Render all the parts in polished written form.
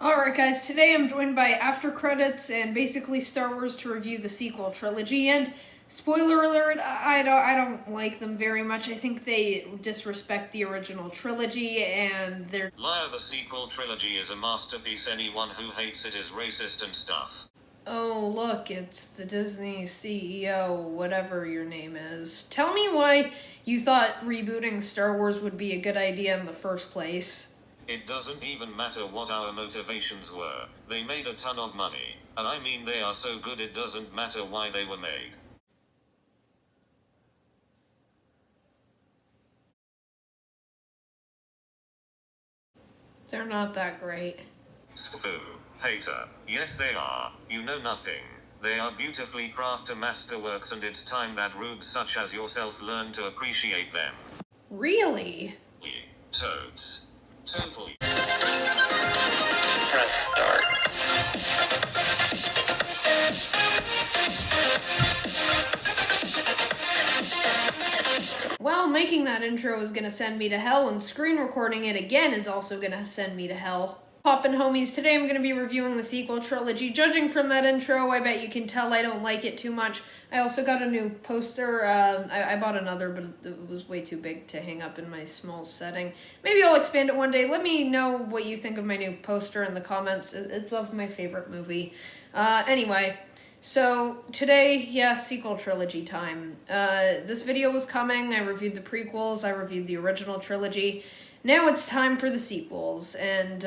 Alright guys, today I'm joined by After Credits and basically Star Wars to review the sequel trilogy, and spoiler alert, I don't like them very much. I think they disrespect the original trilogy and they're... Liar, the sequel trilogy is a masterpiece. Anyone who hates it is racist and stuff. Oh look, it's the Disney CEO, whatever your name is. Tell me why you thought rebooting Star Wars would be a good idea in the first place. It doesn't even matter what our motivations were. They made a ton of money. And I mean, they are so good it doesn't matter why they were made. They're not that great. Spoo. Hater. Yes they are. You know nothing. They are beautifully crafted masterworks, and it's time that rubes such as yourself learn to appreciate them. Really? Toads. Totally. Press start. Well, making that intro is gonna send me to hell, and screen recording it again is also gonna send me to hell. Poppin' homies, today I'm gonna be reviewing the sequel trilogy. Judging from that intro, I bet you can tell I don't like it too much. I also got a new poster. I bought another, but it was way too big to hang up in my small setting. Maybe I'll expand it one day. Let me know what you think of my new poster in the comments. It's of my favorite movie. Anyway, so today, yeah, sequel trilogy time. This video was coming. I reviewed the prequels. I reviewed the original trilogy. Now it's time for the sequels, and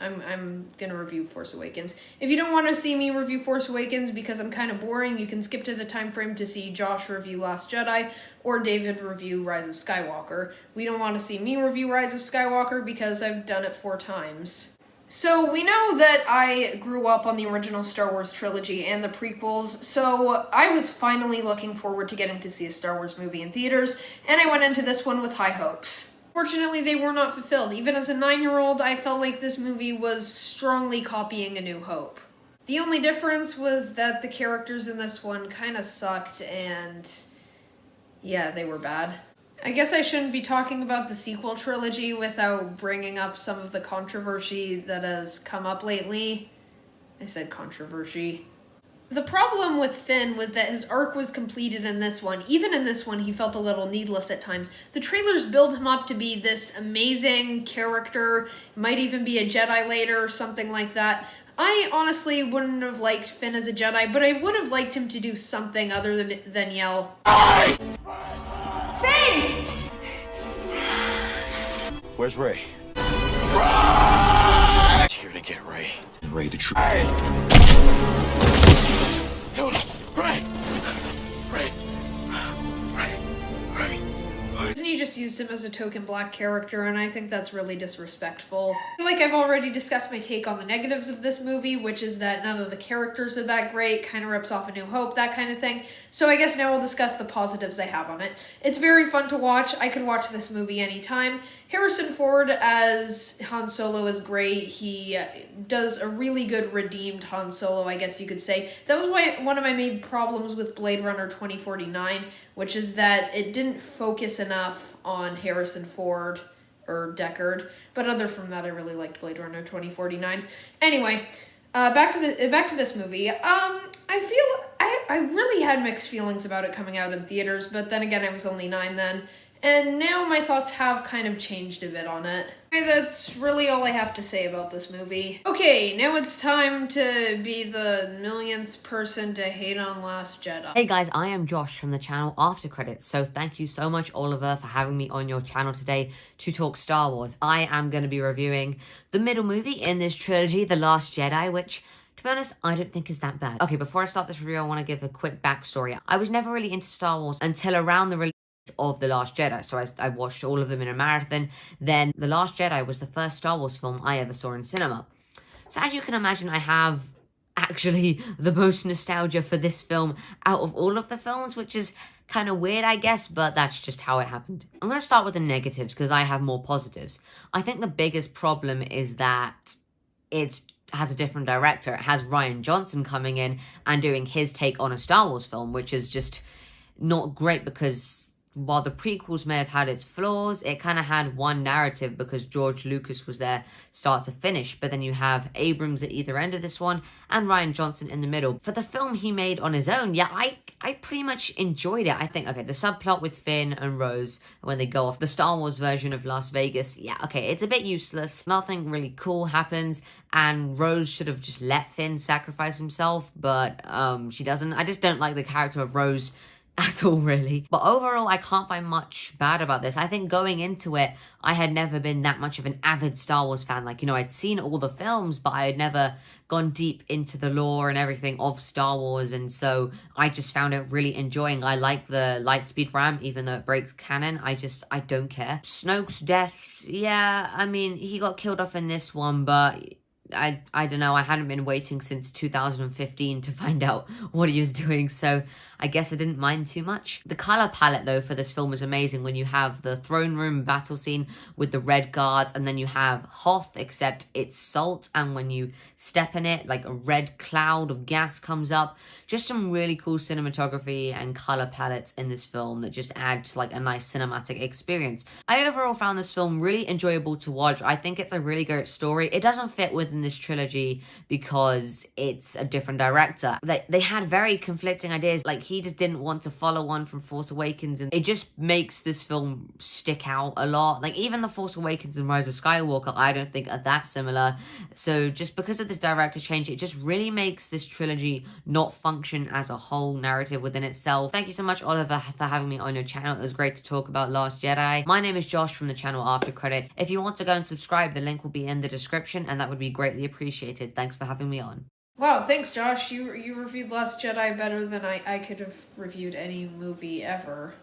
I'm gonna review Force Awakens. If you don't want to see me review Force Awakens because I'm kind of boring, you can skip to the time frame to see Josh review Last Jedi or David review Rise of Skywalker. We don't want to see me review Rise of Skywalker because I've done it 4 times. So we know that I grew up on the original Star Wars trilogy and the prequels, so I was finally looking forward to getting to see a Star Wars movie in theaters, and I went into this one with high hopes. Fortunately, they were not fulfilled. Even as a 9-year-old, I felt like this movie was strongly copying A New Hope. The only difference was that the characters in this one kind of sucked, and yeah, they were bad. I guess I shouldn't be talking about the sequel trilogy without bringing up some of the controversy that has come up lately. I said controversy. The problem with Finn was that his arc was completed in this one. Even in this one, he felt a little needless at times. The trailers build him up to be this amazing character, might even be a Jedi later or something like that. I honestly wouldn't have liked Finn as a Jedi, but I would have liked him to do something other than yell, Finn! Where's Ray? Ray! Here to get Ray. Ray the true. Ray! Disney just used him as a token black character, and I think that's really disrespectful. Like, I've already discussed my take on the negatives of this movie, which is that none of the characters are that great, kind of rips off A New Hope, that kind of thing. So I guess now we'll discuss the positives I have on it. It's very fun to watch. I could watch this movie anytime. Harrison Ford as Han Solo is great. He does a really good redeemed Han Solo, I guess you could say. That was one of my main problems with Blade Runner 2049, which is that it didn't focus enough on Harrison Ford or Deckard. But other from that, I really liked Blade Runner 2049. Anyway, back to this movie. I really had mixed feelings about it coming out in theaters, but then again, I was only 9 then. And now my thoughts have kind of changed a bit on it. Okay, that's really all I have to say about this movie. Okay, now it's time to be the millionth person to hate on Last Jedi. Hey guys, I am Josh from the channel After Credits, so thank you so much, Oliver, for having me on your channel today to talk Star Wars. I am going to be reviewing the middle movie in this trilogy, The Last Jedi, which, to be honest, I don't think is that bad. Okay, before I start this review, I want to give a quick backstory. I was never really into Star Wars until around the release of The Last Jedi, so I watched all of them in a marathon. Then The Last Jedi was the first Star Wars film I ever saw in cinema. So as you can imagine, I have actually the most nostalgia for this film out of all of the films, which is kind of weird, I guess, but that's just how it happened. I'm going to start with the negatives because I have more positives. I think the biggest problem is that it has a different director. It has Rian Johnson coming in and doing his take on a Star Wars film, which is just not great because while the prequels may have had its flaws, it kind of had one narrative because George Lucas was there start to finish. But then you have Abrams at either end of this one and Rian Johnson in the middle. For the film he made on his own, yeah, I pretty much enjoyed it. I think, okay, the subplot with Finn and Rose when they go off, the Star Wars version of Las Vegas, yeah, okay, it's a bit useless. Nothing really cool happens, and Rose should have just let Finn sacrifice himself, but she doesn't. I just don't like the character of Rose at all, really. But overall, I can't find much bad about this. I think going into it, I had never been that much of an avid Star Wars fan. Like, you know, I'd seen all the films, but I had never gone deep into the lore and everything of Star Wars, and so I just found it really enjoying. I like the lightspeed ram, even though it breaks canon. I don't care. Snoke's death, yeah, I mean, he got killed off in this one, but I don't know, I hadn't been waiting since 2015 to find out what he was doing, so I guess I didn't mind too much. The color palette, though, for this film is amazing when you have the throne room battle scene with the red guards, and then you have Hoth, except it's salt, and when you step in it, like a red cloud of gas comes up. Just some really cool cinematography and color palettes in this film that just add to, like, a nice cinematic experience. I overall found this film really enjoyable to watch. I think it's a really great story. It doesn't fit within this trilogy because it's a different director. They had very conflicting ideas. Like, he just didn't want to follow on from Force Awakens, and it just makes this film stick out a lot. Like, even The Force Awakens and Rise of Skywalker, I don't think are that similar. So just because of this director change, it just really makes this trilogy not function as a whole narrative within itself. Thank you so much, Oliver, for having me on your channel. It was great to talk about Last Jedi. My name is Josh from the channel After Credits. If you want to go and subscribe, the link will be in the description, and that would be greatly appreciated. Thanks for having me on. Wow, thanks, Josh. You reviewed Last Jedi better than I could have reviewed any movie ever.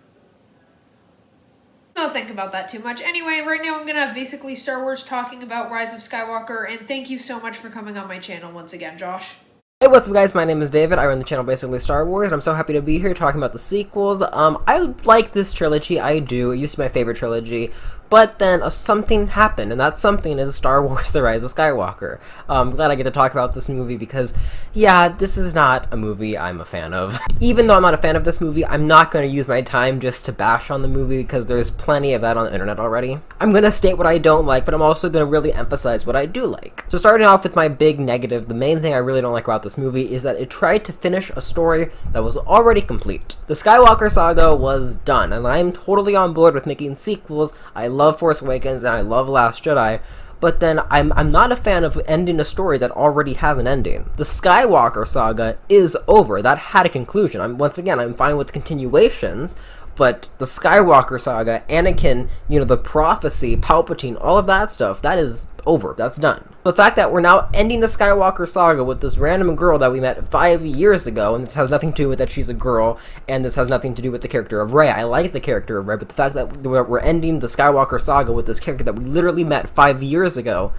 Don't think about that too much. Anyway, right now I'm gonna have basically Star Wars talking about Rise of Skywalker, and thank you so much for coming on my channel once again, Josh. Hey, what's up, guys? My name is David. I run the channel Basically Star Wars, and I'm so happy to be here talking about the sequels. I like this trilogy. I do. It used to be my favorite trilogy. But then something happened, and that something is Star Wars The Rise of Skywalker. I'm glad I get to talk about this movie because, yeah, this is not a movie I'm a fan of. Even though I'm not a fan of this movie, I'm not going to use my time just to bash on the movie because there's plenty of that on the internet already. I'm going to state what I don't like, but I'm also going to really emphasize what I do like. So starting off with my big negative, the main thing I really don't like about this movie is that it tried to finish a story that was already complete. The Skywalker saga was done, and I'm totally on board with making sequels. I love Force Awakens and I love Last Jedi, but then I'm not a fan of ending a story that already has an ending. The Skywalker saga is over. That had a conclusion. Once again, I'm fine with continuations, but the Skywalker saga, Anakin, you know, the prophecy, Palpatine, all of that stuff, that is over. That's done. The fact that we're now ending the Skywalker saga with this random girl that we met 5 years ago, and this has nothing to do with that she's a girl, and this has nothing to do with the character of Rey. I like the character of Rey, but the fact that we're ending the Skywalker saga with this character that we literally met 5 years ago,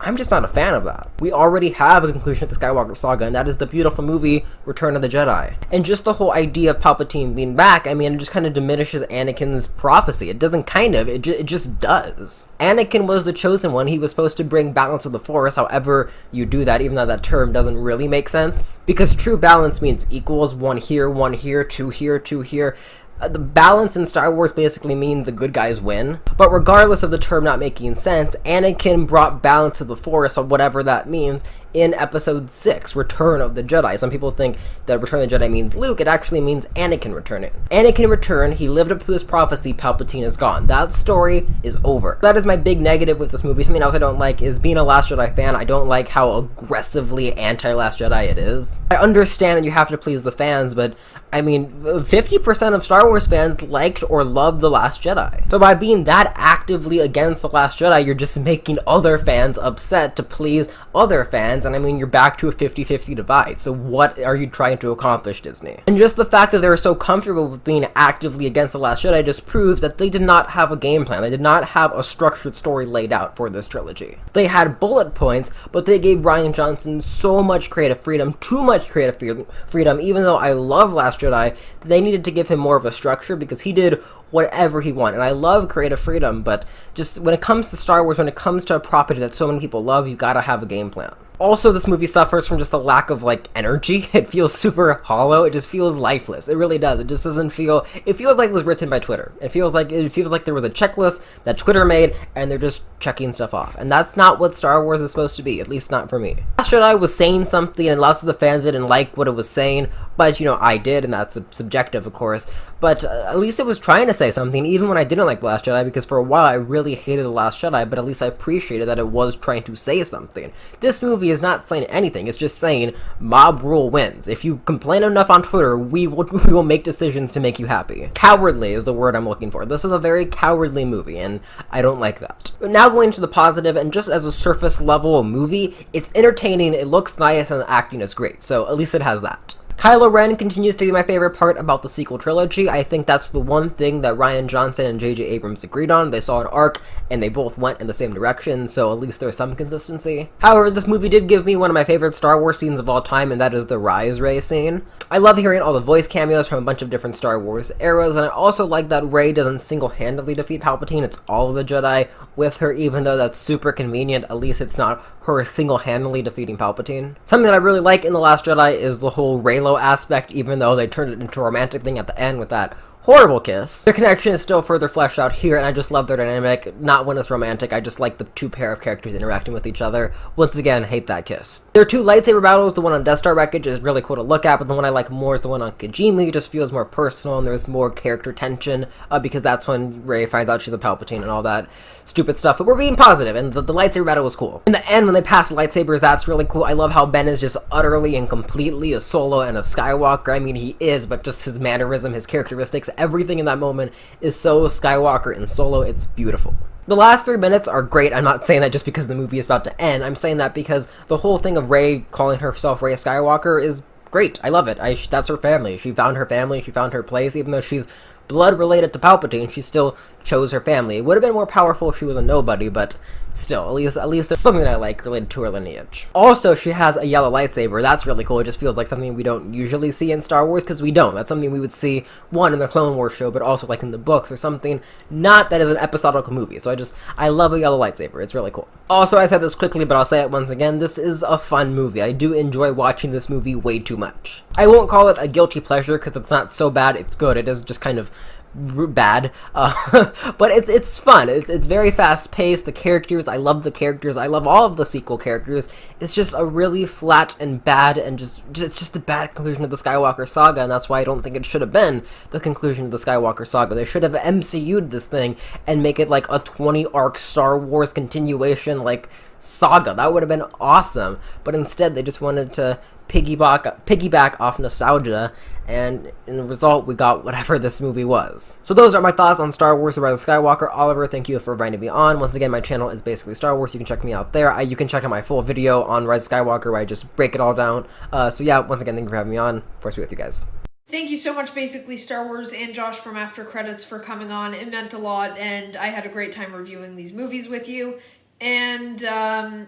I'm just not a fan of that. We already have a conclusion of the Skywalker saga, and that is the beautiful movie Return of the Jedi. And just the whole idea of Palpatine being back, I mean, it just kind of diminishes Anakin's prophecy. It doesn't kind of, it just does. Anakin was the chosen one. He was supposed to bring balance to the Force, however you do that, even though that term doesn't really make sense. Because true balance means equals, one here, two here. The balance in Star Wars basically means the good guys win. But regardless of the term not making sense, Anakin brought balance to the Force, or whatever that means, in Episode 6, Return of the Jedi. Some people think that Return of the Jedi means Luke. It actually means Anakin returning. Anakin returned, he lived up to his prophecy, Palpatine is gone. That story is over. That is my big negative with this movie. Something else I don't like is being a Last Jedi fan. I don't like how aggressively anti-Last Jedi it is. I understand that you have to please the fans, but I mean, 50% of Star Wars fans liked or loved The Last Jedi. So by being that actively against The Last Jedi, you're just making other fans upset to please other fans, and I mean, you're back to a 50-50 divide. So what are you trying to accomplish, Disney? And just the fact that they were so comfortable with being actively against The Last Jedi just proves that they did not have a game plan. They did not have a structured story laid out for this trilogy. They had bullet points, but they gave Rian Johnson so much creative freedom, too much creative freedom, even though I love Last Jedi, they needed to give him more of a structure because he did whatever he wanted. And I love creative freedom, but just when it comes to Star Wars, when it comes to a property that so many people love, you gotta have a game plan. Also, this movie suffers from just a lack of, like, energy. It feels super hollow. It just feels lifeless. It really does. It just doesn't feel... It feels like it was written by Twitter. It feels like there was a checklist that Twitter made, and they're just checking stuff off. And that's not what Star Wars is supposed to be, at least not for me. Last Jedi was saying something, and lots of the fans didn't like what it was saying, but, you know, I did, and that's subjective, of course. But at least it was trying to say something, even when I didn't like The Last Jedi, because for a while I really hated The Last Jedi, but at least I appreciated that it was trying to say something. This movie is not saying anything, it's just saying, mob rule wins. If you complain enough on Twitter, we will make decisions to make you happy. Cowardly is the word I'm looking for. This is a very cowardly movie, and I don't like that. But now going to the positive, and just as a surface level movie, it's entertaining, it looks nice, and the acting is great, so at least it has that. Kylo Ren continues to be my favorite part about the sequel trilogy. I think that's the one thing that Rian Johnson and J.J. Abrams agreed on. They saw an arc, and they both went in the same direction, so at least there's some consistency. However, this movie did give me one of my favorite Star Wars scenes of all time, and that is the Rise Rey scene. I love hearing all the voice cameos from a bunch of different Star Wars eras, and I also like that Rey doesn't single-handedly defeat Palpatine. It's all of the Jedi with her, even though that's super convenient. At least it's not her single-handedly defeating Palpatine. Something that I really like in The Last Jedi is the whole Reylo aspect, even though they turned it into a romantic thing at the end with that horrible kiss. Their connection is still further fleshed out here, and I just love their dynamic. Not when it's romantic, I just like the two pair of characters interacting with each other. Once again, hate that kiss. Their two lightsaber battles, the one on Death Star wreckage is really cool to look at, but the one I like more is the one on Kijimi. It just feels more personal, and there's more character tension, because that's when Rey finds out she's a Palpatine and all that stupid stuff. But we're being positive, and the lightsaber battle was cool. In the end, when they pass lightsabers, that's really cool. I love how Ben is just utterly and completely a Solo and a Skywalker. I mean, he is, but just his mannerism, his characteristics, everything in that moment is so Skywalker and Solo. It's beautiful. The last 3 minutes are great. I'm not saying that just because the movie is about to end. I'm saying that because the whole thing of Rey calling herself Rey Skywalker is great. I love it. That's her family. She found her family. She found her place. Even though she's blood related to Palpatine, she still chose her family. It would have been more powerful if she was a nobody, but still, at least there's something that I like related to her lineage. Also, she has a yellow lightsaber. That's really cool. It just feels like something we don't usually see in Star Wars, because we don't. That's something we would see, one, in the Clone Wars show, but also like in the books or something. Not that is an episodical movie, so I love a yellow lightsaber. It's really cool. Also, I said this quickly, but I'll say it once again, this is a fun movie. I do enjoy watching this movie way too much. I won't call it a guilty pleasure, because it's not so bad it's good. It is just kind of bad, but it's fun. It's very fast paced. The characters, I love the characters. I love all of the sequel characters. It's just a really flat and bad, and it's just a bad conclusion of the Skywalker saga, and that's why I don't think it should have been the conclusion of the Skywalker saga. They should have MCU'd this thing and make it like a 20 arc Star Wars continuation like saga. That would have been awesome, but instead they just wanted to piggyback off nostalgia, and in the result, we got whatever this movie was. So those are my thoughts on Star Wars: The Rise of Skywalker. Oliver, thank you for inviting me on. Once again, my channel is basically Star Wars. You can check me out there. You can check out my full video on Rise of Skywalker where I just break it all down. So yeah, once again, thank you for having me on. Force be with you guys. Thank you so much, Basically Star Wars, and Josh from After Credits for coming on. It meant a lot, and I had a great time reviewing these movies with you. And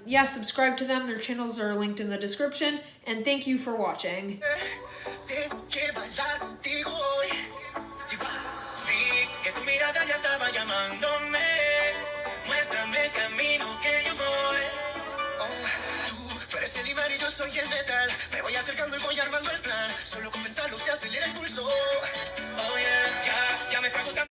yeah, subscribe to them. Their channels are linked in the description. And thank you for watching. Soy el metal, me voy acercando y voy armando el plan. Solo con pensarlo se acelera el pulso. Oh yeah, ya me está gustando.